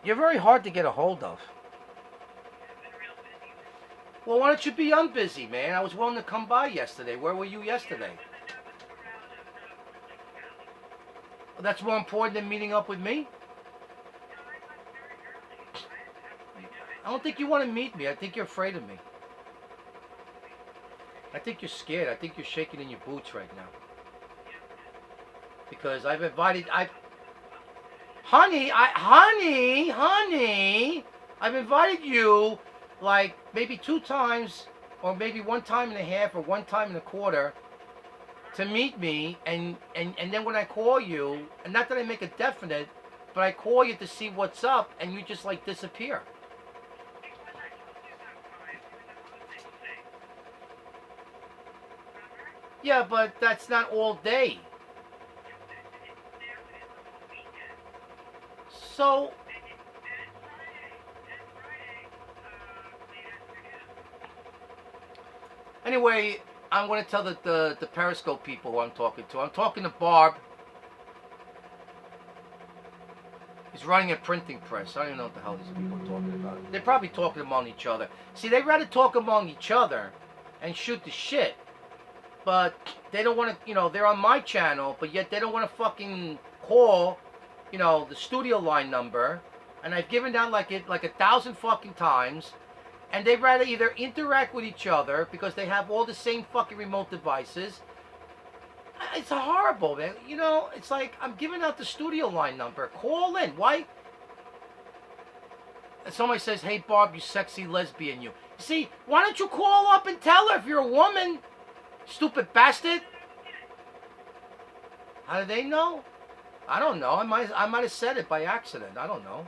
You're very hard to get a hold of. Well, why don't you be unbusy, man? I was willing to come by yesterday. Where were you yesterday? Well, that's more important than meeting up with me? I don't think you want to meet me. I think you're afraid of me. I think you're scared. I think you're shaking in your boots right now. Because I've invited... Honey, I've invited you like maybe 2 times, or maybe 1 time and a half, or 1 time and a quarter, to meet me, and then when I call you, and not that I make it definite, but I call you to see what's up, and you just like disappear. Yeah, but that's not all day. So, anyway, I'm going to tell the Periscope people who I'm talking to. I'm talking to Barb. He's running a printing press. I don't even know what the hell these people are talking about. They're probably talking among each other. See, they'd rather talk among each other and shoot the shit. But they don't want to, you know, they're on my channel, but yet they don't want to fucking call, you know, the studio line number. And I've given down like 1,000 fucking times. And they'd rather either interact with each other because they have all the same fucking remote devices. It's horrible, man. You know, it's like I'm giving out the studio line number. Call in. Why? And somebody says, hey, Barb, you sexy lesbian, you. See, why don't you call up and tell her if you're a woman? Stupid bastard. How do they know? I don't know. I might have said it by accident. I don't know.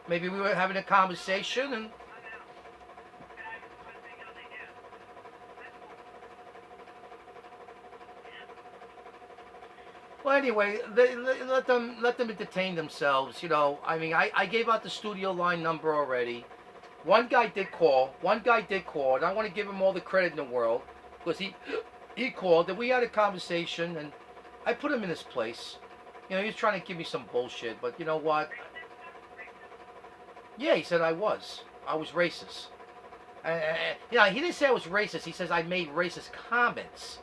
Maybe we were having a conversation and... Well, anyway, let them entertain themselves. You know, I mean, I gave out the studio line number already. One guy did call. And I want to give him all the credit in the world because he called and we had a conversation and I put him in his place. You know, he was trying to give me some bullshit, but you know what? Yeah, he said I was racist. You know, he didn't say I was racist. He says I made racist comments.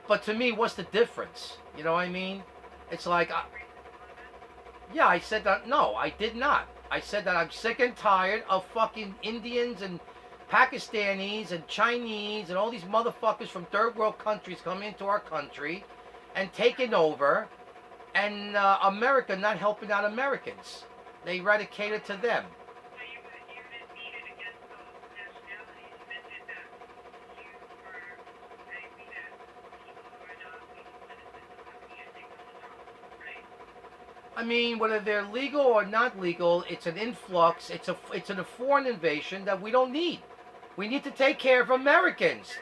But to me, what's the difference? You know what I mean? It's like, yeah, I said that. No, I did not. I said that I'm sick and tired of fucking Indians and Pakistanis and Chinese and all these motherfuckers from third world countries coming into our country and taking over, and America not helping out Americans. They rather cater to them. I mean, whether they're legal or not legal, it's an influx. It's a foreign invasion that we don't need. We need to take care of Americans.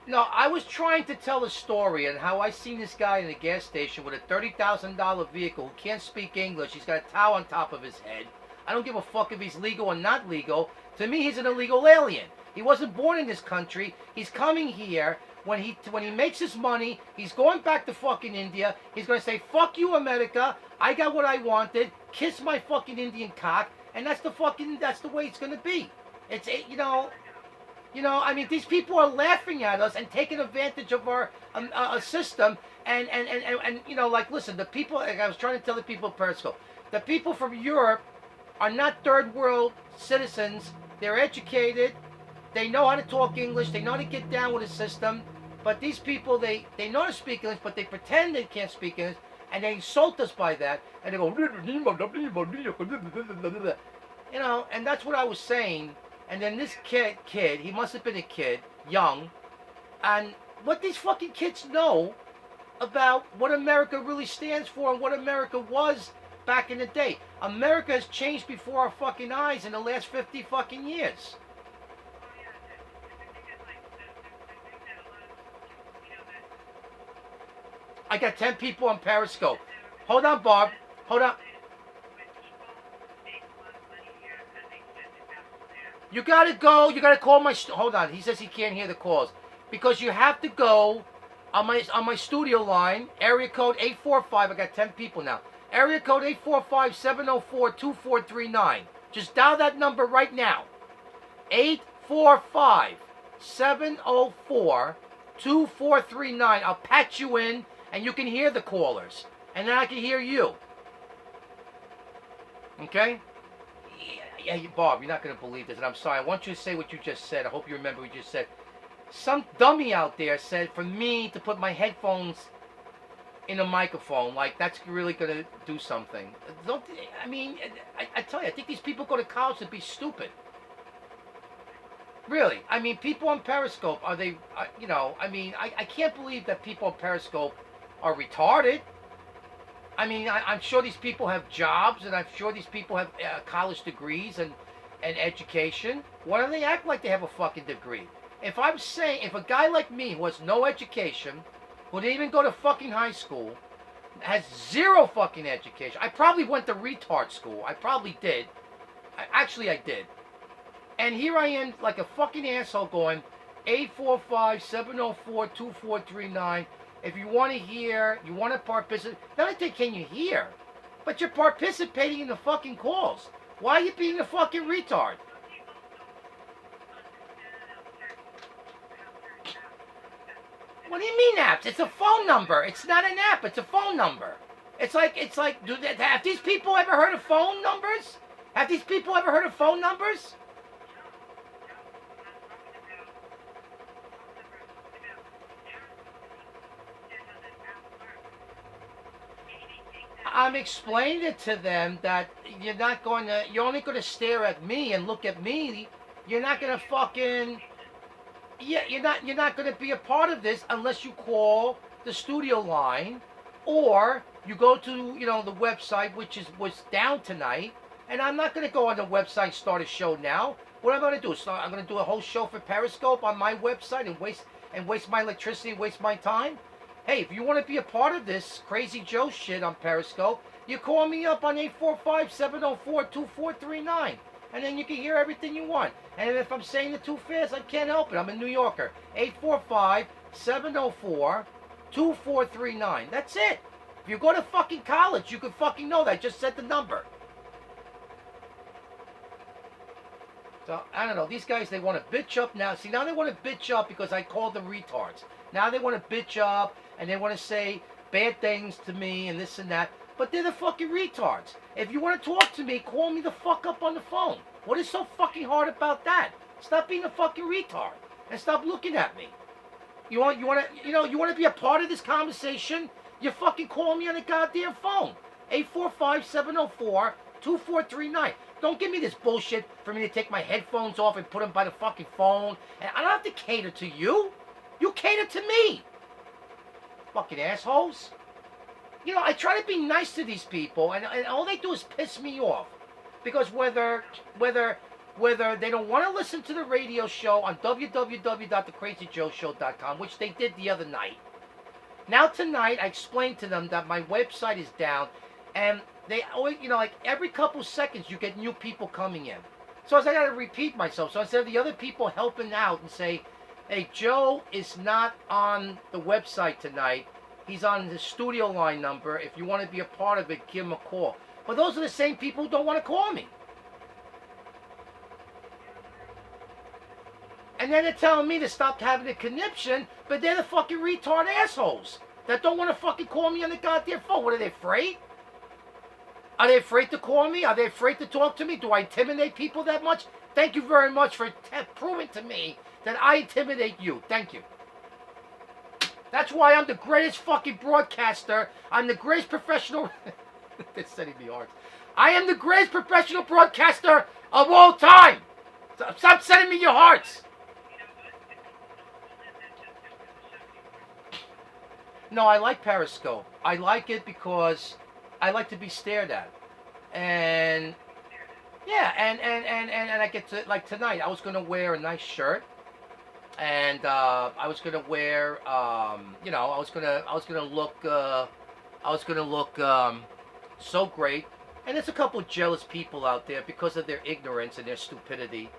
No, I was trying to tell a story and how I seen this guy in a gas station with a $30,000 vehicle who can't speak English. He's got a towel on top of his head. I don't give a fuck if he's legal or not legal. To me, he's an illegal alien. He wasn't born in this country. He's coming here. When he makes his money, he's going back to fucking India. He's going to say, fuck you, America. I got what I wanted. Kiss my fucking Indian cock. And that's the way it's going to be. It's, you know... You know, I mean, these people are laughing at us and taking advantage of our system. And, you know, like, listen, the people, like I was trying to tell the people at Periscope, the people from Europe are not third world citizens. They're educated. They know how to talk English. They know how to get down with the system. But these people, they know how to speak English, but they pretend they can't speak English. And they insult us by that. And they go, you know, and that's what I was saying. And then this kid, he must have been a kid, young, and what these fucking kids know about what America really stands for and what America was back in the day. America has changed before our fucking eyes in the last 50 fucking years. I got 10 people on Periscope. Hold on, Barb. Hold on. You gotta go. You gotta call my. Hold on. He says he can't hear the calls because you have to go on my studio line. Area code 845. I got 10 people now. Area code 845-704-2439. Just dial that number right now. 845-704-2439. I'll patch you in, and you can hear the callers, and then I can hear you. Okay? Yeah, Bob, you're not going to believe this, and I'm sorry. I want you to say what you just said. I hope you remember what you just said. Some dummy out there said for me to put my headphones in a microphone, like that's really going to do something. I tell you, I think these people go to college to be stupid. Really. I mean, people on Periscope, are they, I can't believe that people on Periscope are retarded. I mean, I'm sure these people have jobs, and I'm sure these people have college degrees and education. Why do they act like they have a fucking degree? If I'm saying, if a guy like me who has no education, who didn't even go to fucking high school, has zero fucking education, I probably went to retard school. I probably did. I did. And here I am like a fucking asshole going, 845-704-2439. If you want to hear, you want to participate, not only can you hear, but you're participating in the fucking calls. Why are you being a fucking retard? What do you mean apps? It's a phone number. It's not an app. It's a phone number. It's like, have these people ever heard of phone numbers? Have these people ever heard of phone numbers? I'm explaining it to them that you're only going to stare at me and look at me. You're not going to fucking, you're not going to be a part of this unless you call the studio line or you go to, the website, which was down tonight. And I'm not going to go on the website and start a show now. What I'm going to do is I'm going to do a whole show for Periscope on my website and waste my electricity and waste my time. Hey, if you want to be a part of this Crazy Joe shit on Periscope, you call me up on 845-704-2439. And then you can hear everything you want. And if I'm saying it too fast, I can't help it. I'm a New Yorker. 845-704-2439. That's it. If you go to fucking college, you can fucking know that. I just said the number. So, I don't know. These guys, they want to bitch up now. See, now they want to bitch up because I called them retards. Now they want to bitch up and they want to say bad things to me and this and that. But they're the fucking retards. If you want to talk to me, call me the fuck up on the phone. What is so fucking hard about that? Stop being a fucking retard and stop looking at me. You want to be a part of this conversation? You fucking call me on the goddamn phone. 845-704-2439. Don't give me this bullshit for me to take my headphones off and put them by the fucking phone. And I don't have to cater to you. You cater to me. Fucking assholes. I try to be nice to these people, and all they do is piss me off. Because whether they don't want to listen to the radio show on www.thecrazyjoeshow.com, which they did the other night. Now tonight, I explained to them that my website is down, and they always, like every couple seconds, you get new people coming in. So I got to repeat myself. So instead of the other people helping out and say, hey, Joe is not on the website tonight. He's on the studio line number. If you want to be a part of it, give him a call. But those are the same people who don't want to call me. And then they're telling me to stop having a conniption, but they're the fucking retard assholes that don't want to fucking call me on the goddamn phone. What, are they afraid? Are they afraid to call me? Are they afraid to talk to me? Do I intimidate people that much? Thank you very much for proving to me that I intimidate you. Thank you. That's why I'm the greatest fucking broadcaster. I'm the greatest professional... They're sending me hearts. I am the greatest professional broadcaster of all time. Stop sending me your hearts. No, I like Periscope. I like it because I like to be stared at. And... yeah, and I get to... like tonight, I was going to wear a nice shirt. and I was gonna wear, you know, I was gonna look so great. And there's a couple of jealous people out there because of their ignorance and their stupidity.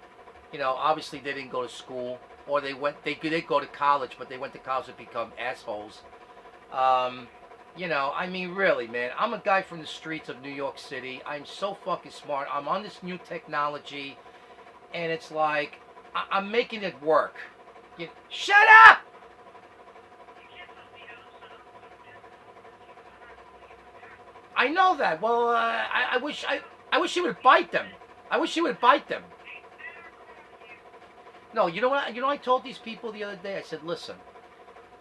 You know, obviously they didn't go to school, or they did go to college, but they went to college to become assholes. Um, you know, I mean, really, man, I'm a guy from the streets of New York City. I'm so fucking smart. I'm on this new technology, and it's like I'm making it work. Shut up! I know that. Well, I wish he would bite them. I wish he would bite them. No, you know what? You know, I told these people the other day. I said, listen,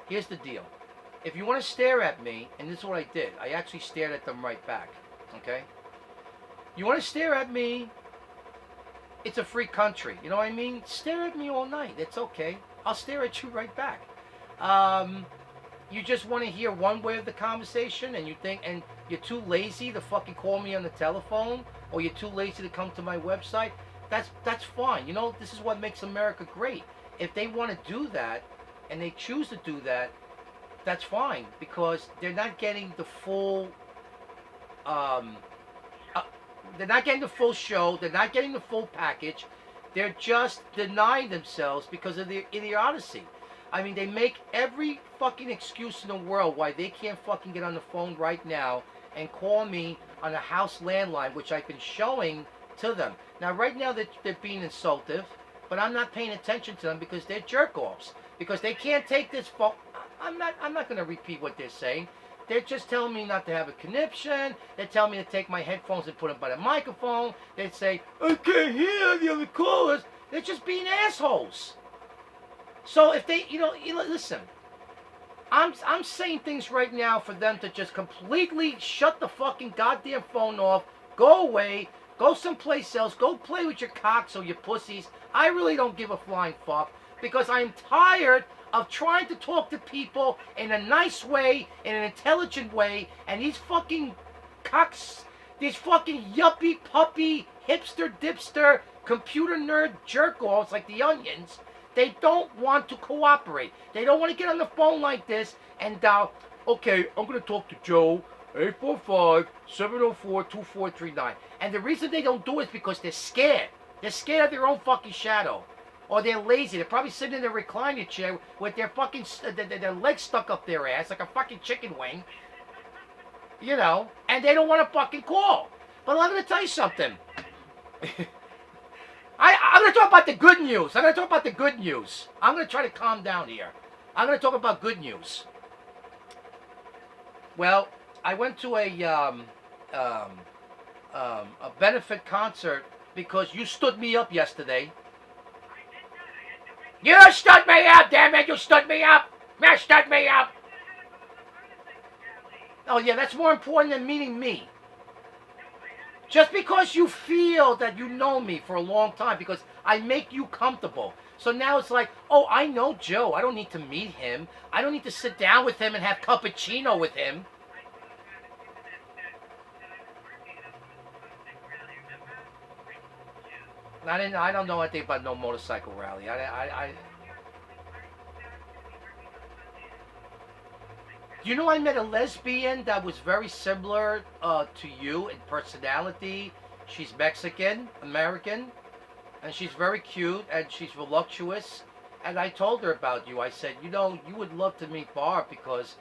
here's the deal. If you want to stare at me, and this is what I did. I actually stared at them right back. Okay? You want to stare at me? It's a free country. You know what I mean? Stare at me all night. It's okay. I'll stare at you right back. You just want to hear one way of the conversation, and you think, and you're too lazy to fucking call me on the telephone, or you're too lazy to come to my website. That's fine. You know, this is what makes America great. If they want to do that, and they choose to do that, that's fine, because they're not getting the full. They're not getting the full show. They're not getting the full package. They're just denying themselves because of their idiocy. I mean, they make every fucking excuse in the world why they can't fucking get on the phone right now and call me on a house landline, which I've been showing to them. Now, right now, they're being insultive, but I'm not paying attention to them because they're jerk-offs. Because they can't take this phone. I'm not going to repeat what they're saying. They're just telling me not to have a conniption. They're telling me to take my headphones and put them by the microphone. They say, I can't hear the other callers. They're just being assholes. So if they, listen, I'm saying things right now for them to just completely shut the fucking goddamn phone off, go away, go someplace else, go play with your cocks or your pussies. I really don't give a flying fuck, because I'm tired of trying to talk to people in a nice way, in an intelligent way, and these fucking cocks, these fucking yuppie, puppy, hipster, dipster, computer nerd jerk-offs like the Onions, they don't want to cooperate. They don't want to get on the phone like this and okay, I'm going to talk to Joe, 845-704-2439. And the reason they don't do it is because they're scared. They're scared of their own fucking shadow. Or they're lazy. They're probably sitting in a recliner chair with their fucking their legs stuck up their ass like a fucking chicken wing. You know, and they don't want to fucking call. But I'm going to tell you something. I'm going to talk about the good news. I'm going to talk about the good news. I'm going to try to calm down here. I'm going to talk about good news. Well, I went to a benefit concert because you stood me up yesterday. You stood me up, damn it! You stood me up! You stood me up! Oh yeah, that's more important than meeting me. Just because you feel that you know me for a long time, because I make you comfortable. So now it's like, oh, I know Joe. I don't need to meet him. I don't need to sit down with him and have cappuccino with him. I don't know anything about no motorcycle rally. You know, I met a lesbian that was very similar to you in personality. She's Mexican, American, and she's very cute, and she's voluptuous. And I told her about you. I said, you know, you would love to meet Barb because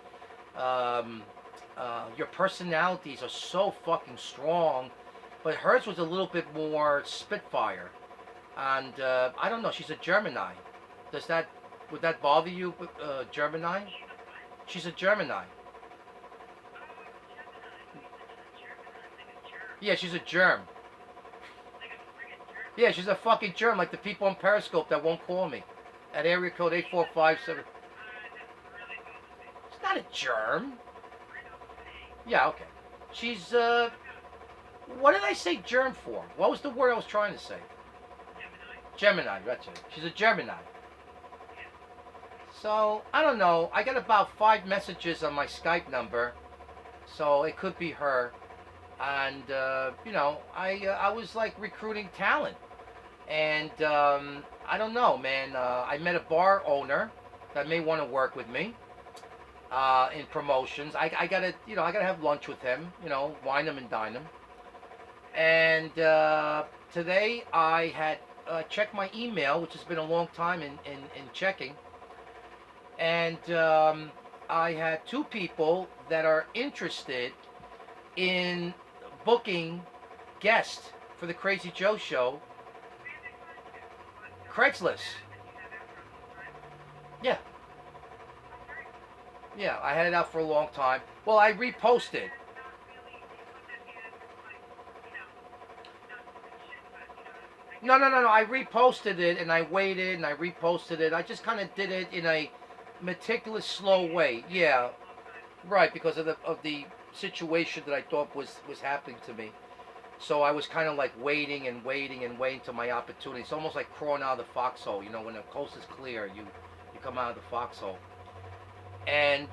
your personalities are so fucking strong. But hers was a little bit more Spitfire. And I don't know, she's a Gemini. Would that bother you, Gemini? She's a Gemini. Yeah, she's a germ. Yeah, she's a fucking germ, like the people on Periscope that won't call me. At area code 8457. It's not a germ. Yeah, okay. She's, what did I say germ for? What was the word I was trying to say? Gemini, that's it. She's a Gemini. So, I don't know. I got about 5 messages on my Skype number. So, it could be her. And, you know, I was like recruiting talent. And I don't know, man. I met a bar owner that may want to work with me in promotions. I gotta, I gotta have lunch with him. Wine him and dine him. And today I had checked my email, which has been a long time in checking, and I had two people that are interested in booking guests for the Crazy Joe show. Craigslist. Yeah, yeah, I had it out for a long time. Well, I reposted. No, no, no, no. I reposted it and I waited and I reposted it. I just kind of did it in a meticulous, slow way. Yeah, right, because of the situation that I thought was happening to me. So I was kind of like waiting and waiting and waiting till my opportunity. It's almost like crawling out of the foxhole. When the coast is clear, you come out of the foxhole. And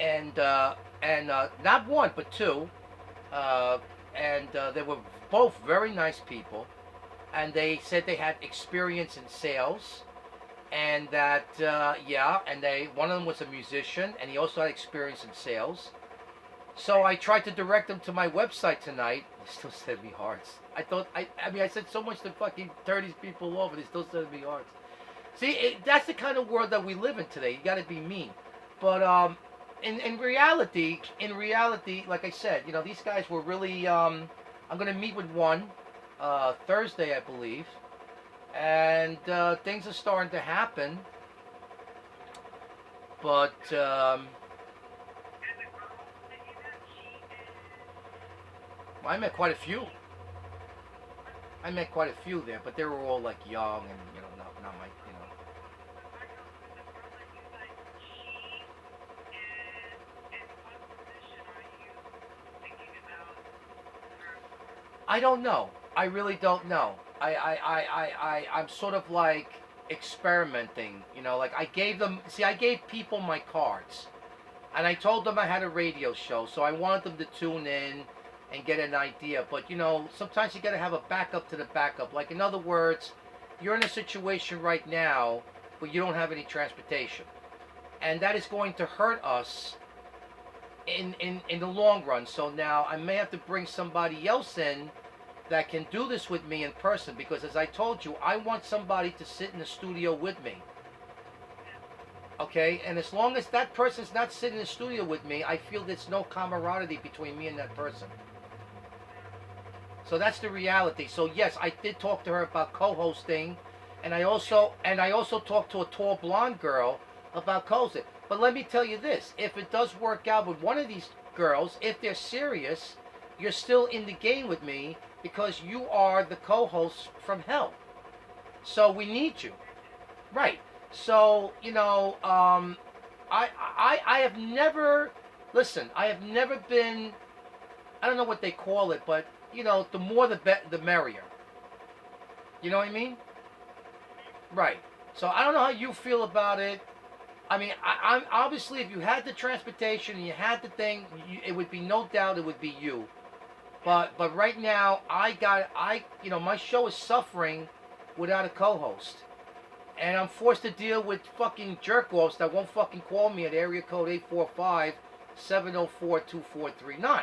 and not one but two, and they were both very nice people, and they said they had experience in sales, and that yeah, and they one of them was a musician, and he also had experience in sales. So I tried to direct them to my website tonight. They still sent me hearts. I mean, I said so much to fucking turn these people off, and they still send me hearts. See, that's the kind of world that we live in today. You got to be mean, but in reality, like I said, these guys were really. I'm gonna meet with one Thursday, I believe, and things are starting to happen. But I met quite a few. I met quite a few there, but they were all like young and not my. I don't know. I really don't know. I'm sort of like experimenting. Like I gave people my cards, and I told them I had a radio show, so I wanted them to tune in and get an idea. But sometimes you got to have a backup to the backup. Like, in other words, you're in a situation right now where you don't have any transportation, and that is going to hurt us in the long run. So now I may have to bring somebody else in that can do this with me in person, because as I told you, I want somebody to sit in the studio with me. Okay, and as long as that person's not sitting in the studio with me, I feel there's no camaraderie between me and that person. So that's the reality. So yes, I did talk to her about co-hosting, and I also talked to a tall blonde girl about co-hosting. But let me tell you this: if it does work out with one of these girls, if they're serious, you're still in the game with me, because you are the co-host from hell. So we need you, right? So I have never, listen. I have never been. I don't know what they call it, but the more the merrier. You know what I mean? Right. So I don't know how you feel about it. I mean, I'm obviously, if you had the transportation and you had the thing, it would be, no doubt, it would be you. But right now, my show is suffering without a co-host, and I'm forced to deal with fucking jerk-offs that won't fucking call me at area code 845-704-2439.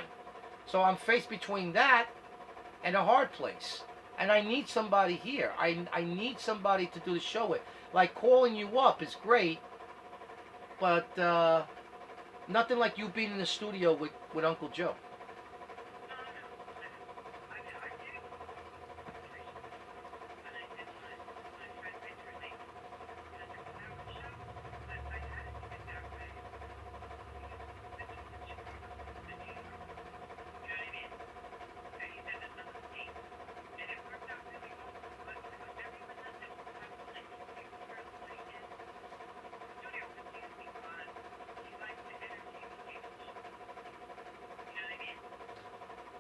So I'm faced between that and a hard place, and I need somebody here. I need somebody to do the show with. Like, calling you up is great, but nothing like you being in the studio with Uncle Joe.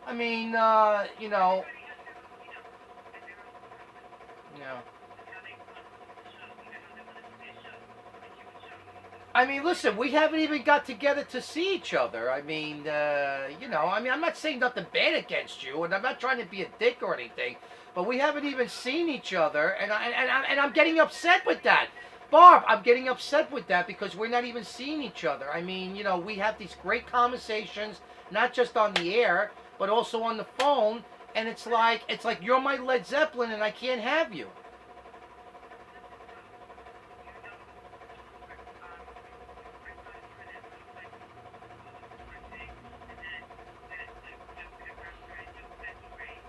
I mean, yeah. I mean, listen, we haven't even got together to see each other. I mean, you know, I mean, I'm not saying nothing bad against you, and I'm not trying to be a dick or anything, but we haven't even seen each other, and I'm getting upset with that. Barb, I'm getting upset with that because we're not even seeing each other. I mean, you know, we have these great conversations, not just on the air, but also on the phone, and it's like you're my Led Zeppelin, and I can't have you.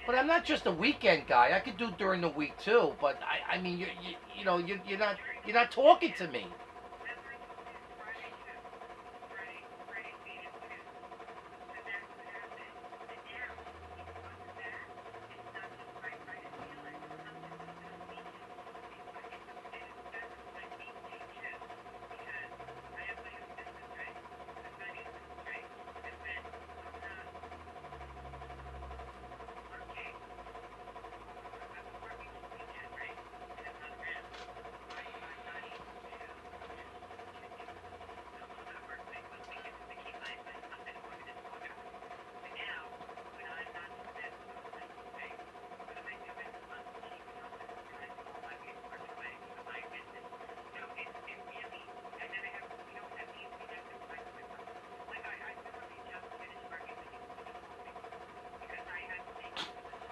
But I'm not just a weekend guy. I could do during the week too. But I mean, you know, you're not talking to me.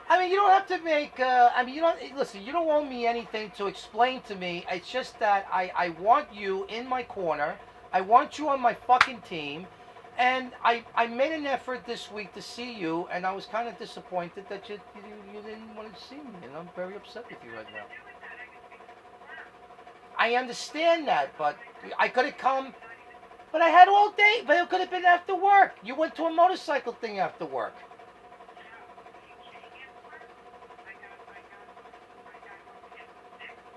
I mean, you don't have to make. I mean, you don't listen. You don't owe me anything to explain to me. It's just that I want you in my corner. I want you on my fucking team, and I made an effort this week to see you, and I was kind of disappointed that you didn't want to see me, and I'm very upset with you right now. I understand that, but I could have come. But I had all day. But it could have been after work. You went to a motorcycle thing after work.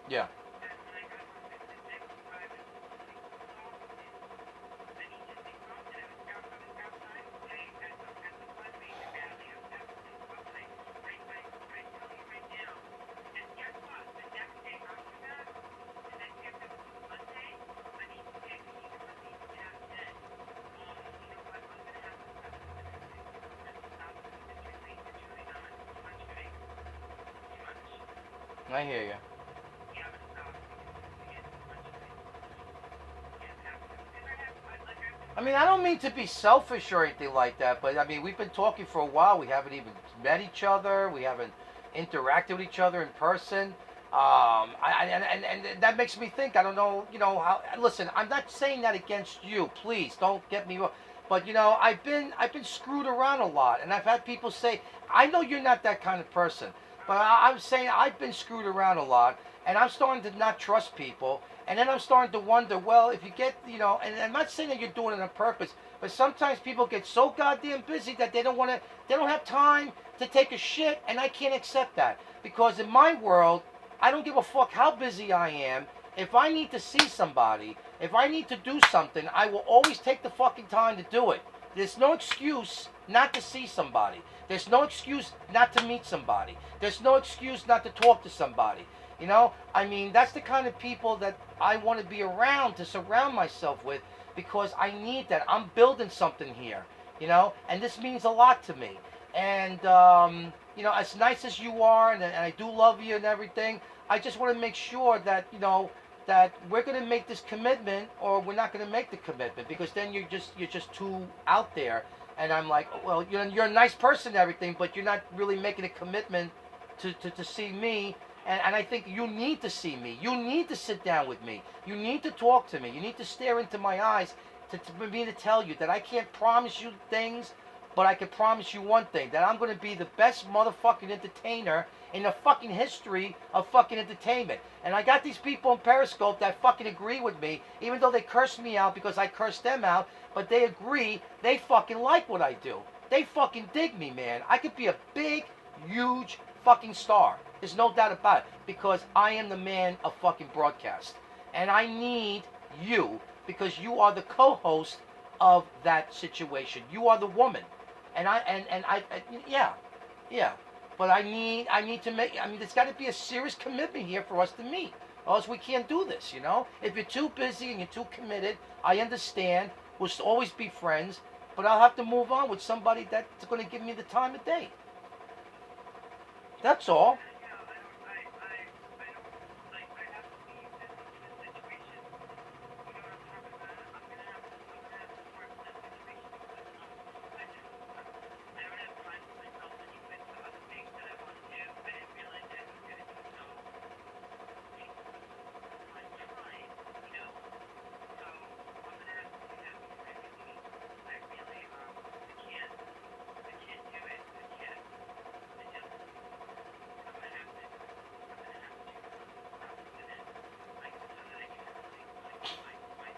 Yeah. I hear you. I mean, I don't mean to be selfish or anything like that, but I mean, we've been talking for a while. We haven't even met each other. We haven't interacted with each other in person. And that makes me think. I don't know, you know how. Listen, I'm not saying that against you. Please don't get me wrong. But you know, I've been screwed around a lot, and I've had people say, I know you're not that kind of person, but I'm saying I've been screwed around a lot, and I'm starting to not trust people. And then I'm starting to wonder, well, if you get, you know, and I'm not saying that you're doing it on purpose, but sometimes people get so goddamn busy that they don't have time to take a shit, and I can't accept that. Because in my world, I don't give a fuck how busy I am. If I need to see somebody, if I need to do something, I will always take the fucking time to do it. There's no excuse not to see somebody. There's no excuse not to meet somebody. There's no excuse not to talk to somebody. You know, I mean, that's the kind of people that I want to be around, to surround myself with, because I need that. I'm building something here, you know, and this means a lot to me. And, you know, as nice as you are, and I do love you and everything, I just want to make sure that, you know, that we're going to make this commitment, or we're not going to make the commitment, because then you're just too out there. And I'm like, well, you're a nice person and everything, but you're not really making a commitment to see me. And I think you need to see me. You need to sit down with me. You need to talk to me. You need to stare into my eyes for me to tell you that I can't promise you things, but I can promise you one thing, that I'm going to be the best motherfucking entertainer in the fucking history of fucking entertainment. And I got these people on Periscope that fucking agree with me, even though they curse me out because I cursed them out, but they agree, they fucking like what I do. They fucking dig me, man. I could be a big, huge fucking star. There's no doubt about it, because I am the man of fucking broadcast. And I need you, because you are the co-host of that situation. You are the woman. And yeah. But I need to make, I mean, there's got to be a serious commitment here for us to meet. or else we can't do this, you know? If you're too busy and you're too committed, I understand. We'll always be friends, but I'll have to move on with somebody that's going to give me the time of day. That's all.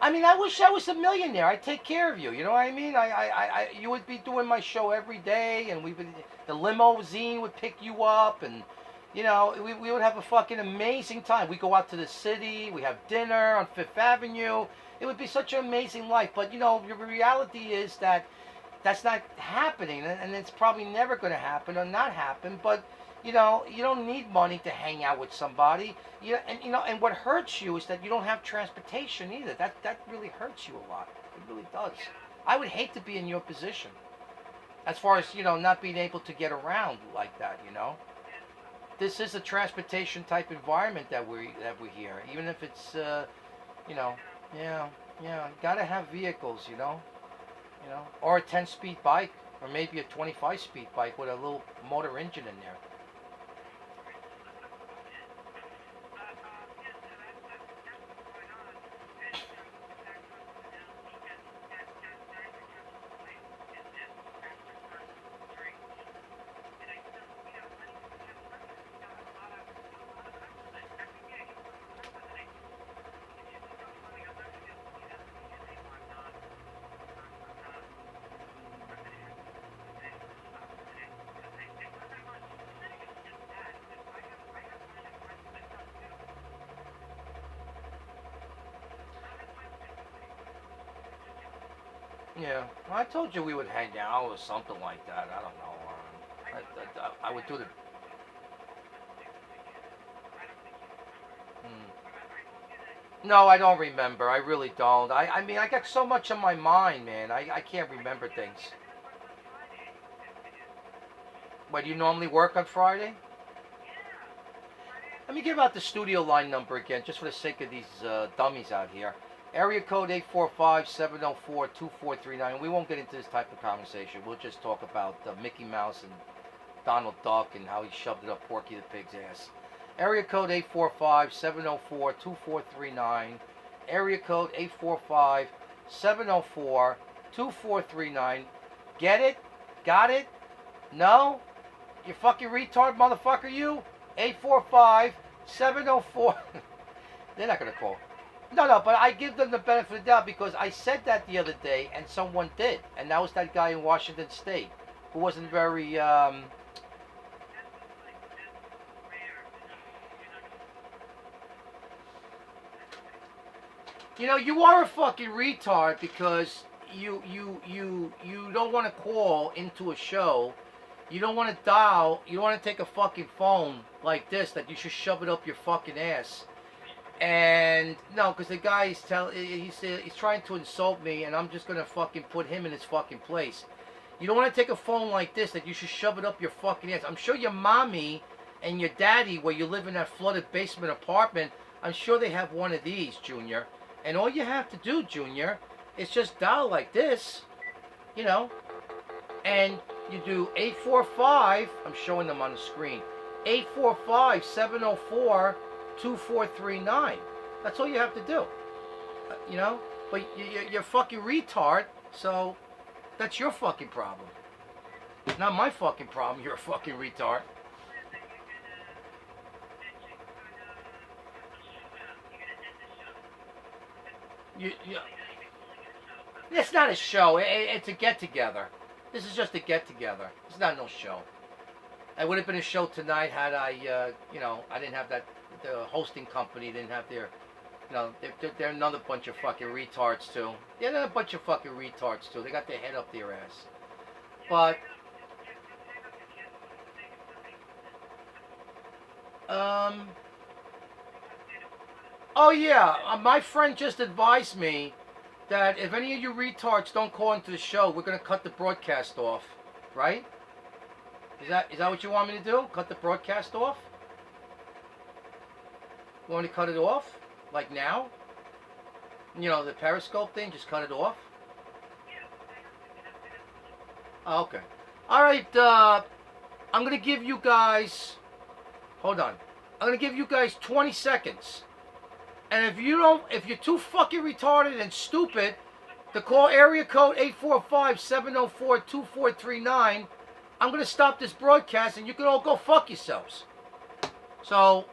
I mean, I wish I was a millionaire. I'd take care of you. You know what I mean? You would be doing my show every day, and the limousine would pick you up, and you know, we would have a fucking amazing time. We go out to the city, we have dinner on Fifth Avenue. It would be such an amazing life. But you know, the reality is that that's not happening, and it's probably never going to happen or not happen. But you know, you don't need money to hang out with somebody. And what hurts you is that you don't have transportation either. That really hurts you a lot. It really does. I would hate to be in your position, as far as not being able to get around like that. This is a transportation type environment that we're here. Even if it's gotta have vehicles. Or a 10-speed bike, or maybe a 25-speed bike with a little motor engine in there. Yeah, well, I told you we would hang out or something like that. I don't know. I would do the. No, I don't remember. I really don't. I mean, I got so much on my mind, man. I can't remember things. What, do you normally work on Friday? Let me give out the studio line number again, just for the sake of these dummies out here. Area code 845-704-2439. We won't get into this type of conversation. We'll just talk about Mickey Mouse and Donald Duck and how he shoved it up Porky the Pig's ass. Area code 845-704-2439. Area code 845-704-2439. Get it? Got it? No? You fucking retard motherfucker, you? 845-704. They're not going to call. No, but I give them the benefit of the doubt because I said that the other day and someone did. And that was that guy in Washington State who wasn't very... you are a fucking retard because you don't want to call into a show. You don't want to dial. You don't want to take a fucking phone like this that you should shove it up your fucking ass. And no, because the guy he's trying to insult me, and I'm just gonna fucking put him in his fucking place. You don't want to take a phone like this that you should shove it up your fucking ass. I'm sure your mommy and your daddy, where you live in that flooded basement apartment, I'm sure they have one of these, Junior. And all you have to do, Junior, is just dial like this, and you do 845. I'm showing them on the screen. 845-704-2439. That's all you have to do. But you're a fucking retard, so that's your fucking problem. Not my fucking problem. You're a fucking retard. It's not a show. It's a get-together. This is just a get-together. It's not no show. It would have been a show tonight had I didn't have that. The hosting company didn't have their, they're another bunch of fucking retards too. They're another bunch of fucking retards too. They got their head up their ass. But, Oh yeah, my friend just advised me that if any of you retards don't call into the show, we're gonna cut the broadcast off. Right? Is that what you want me to do? Cut the broadcast off? You want me to cut it off? Like now? You know, the Periscope thing, just cut it off? Oh, okay. Alright, I'm gonna give you guys... Hold on. I'm gonna give you guys 20 seconds. And if you're too fucking retarded and stupid to call area code 845-704-2439, I'm gonna stop this broadcast and you can all go fuck yourselves. So,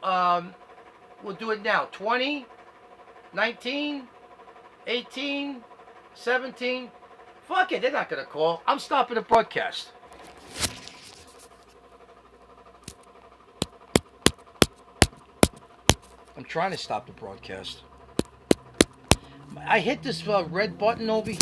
we'll do it now. 20, 19, 18, 17. Fuck it, they're not gonna call. I'm stopping the broadcast. I'm trying to stop the broadcast. I hit this red button over here.